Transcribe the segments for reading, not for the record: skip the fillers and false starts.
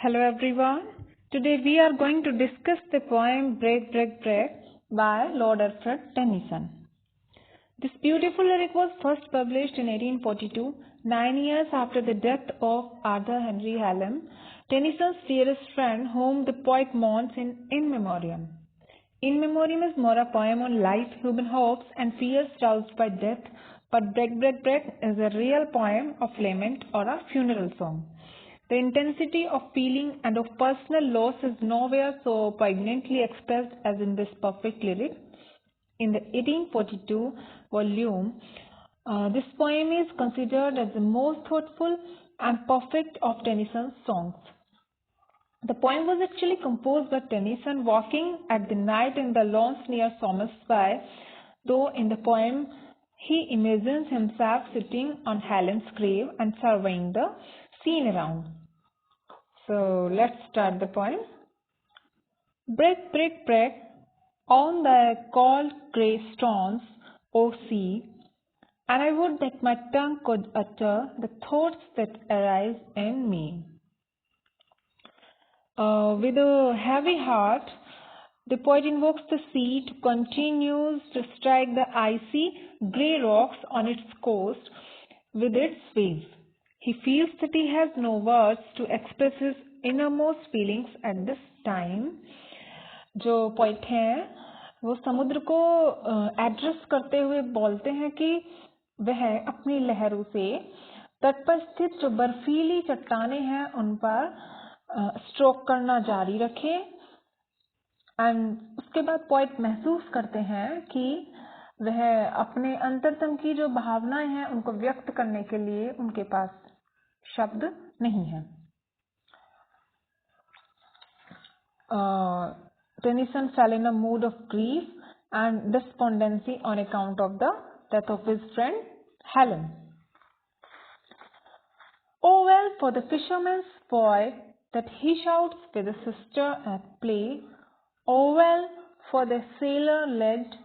Hello everyone. Today we are going to discuss the poem Break, Break, Break by Lord Alfred Tennyson. This beautiful lyric was first published in 1842, 9 years after the death of Arthur Henry Hallam, Tennyson's dearest friend, whom the poet mourns in memoriam. In memoriam is more a poem on life, human hopes and fears roused by death, but Break, Break, Break is a real poem of lament or a funeral song. The intensity of feeling and of personal loss is nowhere so poignantly expressed as in this perfect lyric. In the 1842 volume, this poem is considered as the most thoughtful and perfect of Tennyson's songs. The poem was actually composed by Tennyson walking at the night in the lawns near Somersby, though in the poem he imagines himself sitting on Hallam's grave and surveying the scene around. So let's start the poem. Break, break, break on the cold grey stones, O sea, and I would that my tongue could utter the thoughts that arise in me. With a heavy heart, the poet invokes the sea to continue to strike the icy grey rocks on its coast with its waves. He feels that he has no words to express his innermost feelings at this time. जो poet हैं वो समुद्र को address करते हुए बोलते हैं कि वह अपनी लहरों से तट पर स्थित जो बर्फीली चट्टानें हैं उन पर स्ट्रोक करना जारी रखें एंड उसके बाद पोइट महसूस करते हैं कि वह अपने अंतरतम की जो भावनाएं हैं उनको व्यक्त करने के लिए उनके पास शब्द नहीं है. Tennyson fell in a mood of grief and despondency on account of the death of his friend Hallam. Oh well for the fisherman's boy that he shouts with his sister at play. Oh well for the sailor lad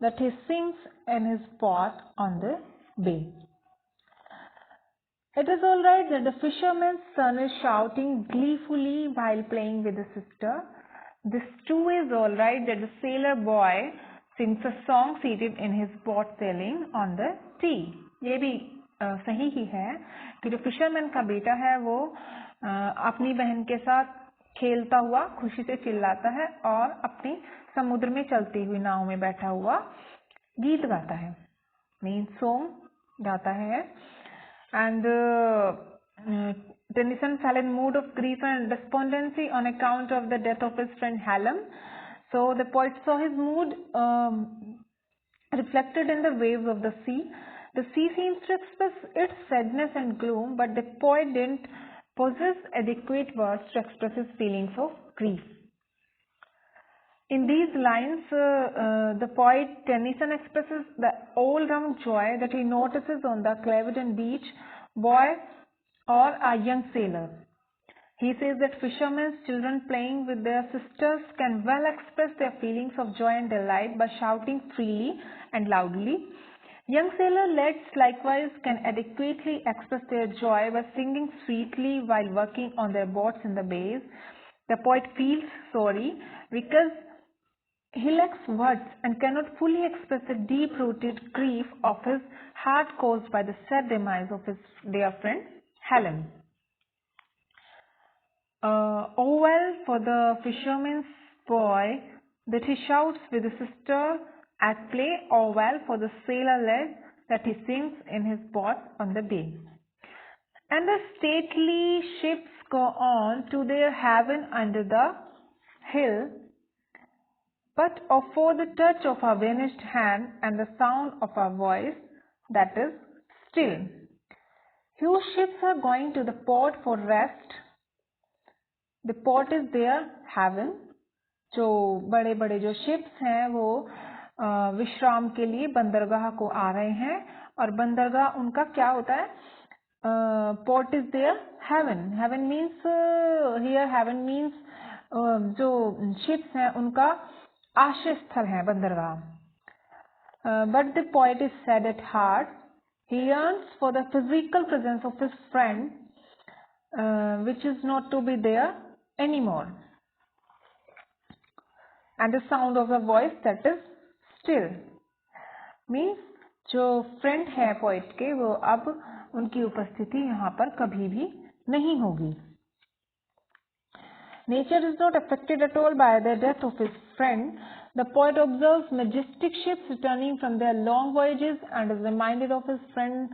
that he sings in his boat on the bay. It is all right that the fisherman's son is shouting gleefully while playing with his sister. This too is all right that the sailor boy sings a song seated in his boat sailing on the sea. ये भी सही ही है कि जो fisherman का बेटा है वो अपनी बहन के साथ खेलता हुआ खुशी से चिल्लाता है और अपनी समुद्र में चलती हुई नाव में बैठा हुआ गीत गाता है, मीन्स सॉन्ग गाता है. And Tennyson fell in mood of grief and despondency on account of the death of his friend Hallam. So the poet saw his mood reflected in the waves of the sea. The sea seems to express its sadness and gloom, but the poet didn't possess adequate words to express his feelings of grief. In these lines, the poet Tennyson expresses the all-round joy that he notices on the Clevedon beach, boy or a young sailor. He says that fishermen's children playing with their sisters can well express their feelings of joy and delight by shouting freely and loudly. Young sailor lads likewise can adequately express their joy by singing sweetly while working on their boats in the bays. The poet feels sorry because he lacks words and cannot fully express the deep-rooted grief of his heart caused by the sad demise of his dear friend Hallam. Oh well for the fisherman's boy that he shouts with his sister at play. Oh well for the sailor lad that he sings in his boat on the bay. And the stately ships go on to their haven under the hill, but for the touch of a vanished hand and the sound of a voice that is still. Whose ships are going to the port for rest? The port is their haven. जो बड़े बड़े जो ships हैं वो विश्राम के लिए बंदरगाह को आ रहे हैं और बंदरगाह उनका क्या होता है? Port is their haven. Haven means here haven means जो ships हैं उनका आश्रय स्थल है बंदरगाह. But the poet is sad at heart. He yearns for the physical presence of his friend which is not to be there anymore, and the sound of the voice that is still. Means जो friend है poet के वो अब उनकी उपस्थिति यहाँ पर कभी भी नहीं होगी. Nature is not affected at all by the death of his friend. The poet observes majestic ships returning from their long voyages and is reminded of his friend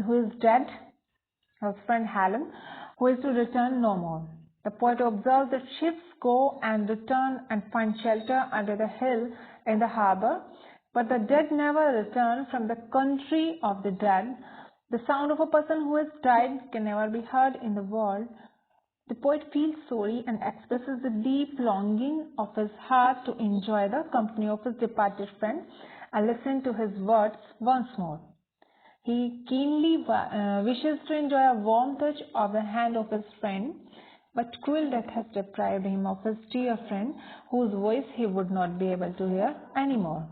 who is dead, his friend Helen, who is to return no more. The poet observes that ships go and return and find shelter under the hill in the harbor, but the dead never return from the country of the dead. The sound of a person who has died can never be heard in the world. The poet feels sorry and expresses the deep longing of his heart to enjoy the company of his departed friend and listen to his words once more. He keenly wishes to enjoy a warm touch of the hand of his friend, but cruel death has deprived him of his dear friend, whose voice he would not be able to hear anymore.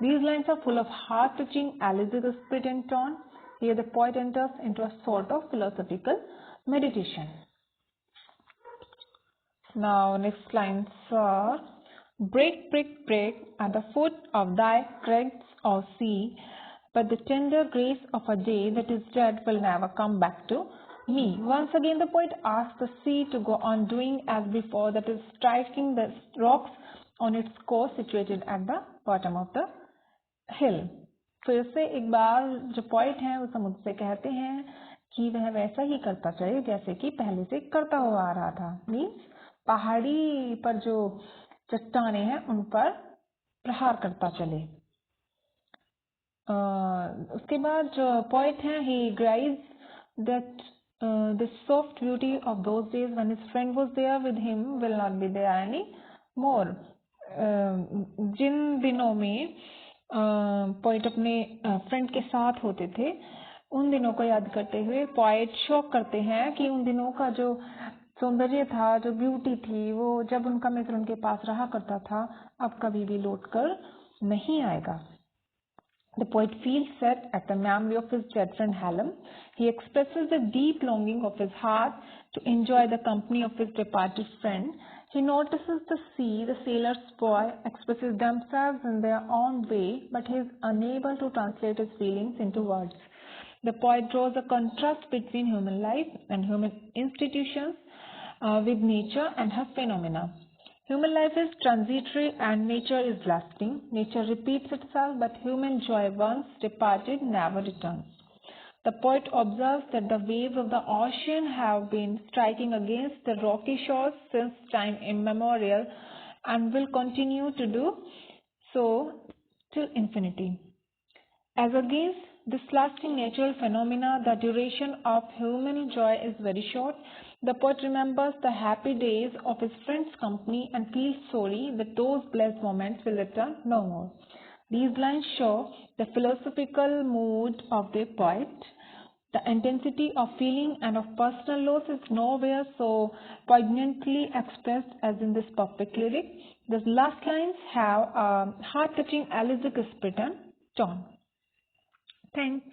These lines are full of heart-touching elegiac spirit and tone. Here the poet enters into a sort of philosophical meditation. Now next lines are: break, break, break at the foot of thy crags, O sea, but the tender grace of a day that is dead will never come back to me. Once again the poet asks the sea to go on doing as before, that is striking the rocks on its course situated at the bottom of the hill. फिर से एक बार जो poet है वो समुद्र से कहते हैं कि वह वैसा ही करता चले जैसे कि पहले से करता हुआ आ रहा था. मीन्स पहाड़ी पर जो चट्टानें हैं उन पर प्रहार करता चले. उसके बाद जो पोइट है he grieves that the soft beauty of those days when his friend was there with him will not be there any more. जिन दिनों में पोइट अपने फ्रेंड के साथ होते थे उन दिनों को याद करते हुए पोइट शोक करते हैं कि उन दिनों का जो सौंदर्य था, जो ब्यूटी थी, वो जब उनका मित्र उनके पास रहा करता था अब कभी भी लौट कर नहीं आएगा. The poet feels sad at the memory of his dead friend Helen. He expresses the deep longing of his heart to enjoy the company of his departed friend. He notices the sea, the sailor's boy expresses themselves in their own way, but he is unable to translate his feelings into words. The poet draws a contrast between human life and human institutions with nature and her phenomena. Human life is transitory and nature is lasting. Nature repeats itself, but human joy once departed never returns. The poet observes that the waves of the ocean have been striking against the rocky shores since time immemorial and will continue to do so till infinity. As against this lasting natural phenomena, the duration of human joy is very short. The poet remembers the happy days of his friend's company and feels sorry that those blessed moments will return no more. These lines show the philosophical mood of the poet. The intensity of feeling and of personal loss is nowhere so poignantly expressed as in this perfect lyric. The last lines have a heart-touching elegiac spirit and tone. Thanks.